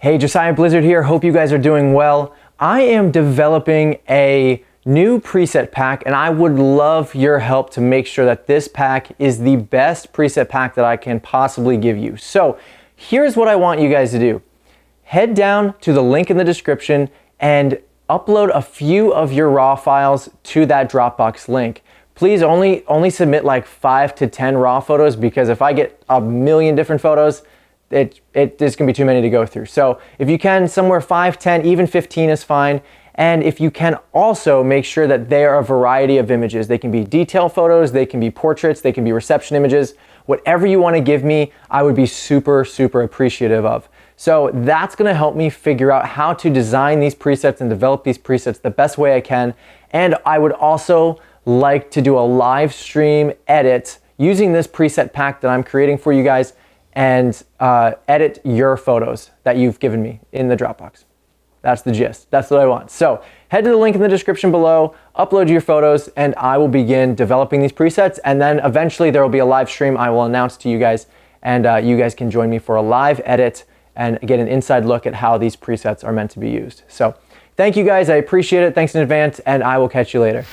Hey, Josiah Blizzard here. Hope you guys are doing well. I am developing a new preset pack and I would love your help to make sure that this pack is the best preset pack that I can possibly give you. So here's what I want you guys to do. Head down to the link in the description and upload a few of your RAW files to that Dropbox link. Please only submit like 5 to 10 RAW photos, because if I get a million different photos, there's gonna be too many to go through. So if you can, somewhere 5, 10, even 15 is fine. And if you can, also make sure that they are a variety of images. They can be detail photos, they can be portraits, they can be reception images. Whatever you wanna give me, I would be super, super appreciative of. So that's gonna help me figure out how to design these presets and develop these presets the best way I can. And I would also like to do a live stream edit using this preset pack that I'm creating for you guys, and edit your photos that you've given me in the Dropbox. That's the gist. That's what I want. So head to the link in the description below, upload your photos, and I will begin developing these presets. And then eventually there will be a live stream I will announce to you guys, and you guys can join me for a live edit and get an inside look at how these presets are meant to be used. So thank you guys. I appreciate it. Thanks in advance, and I will catch you later.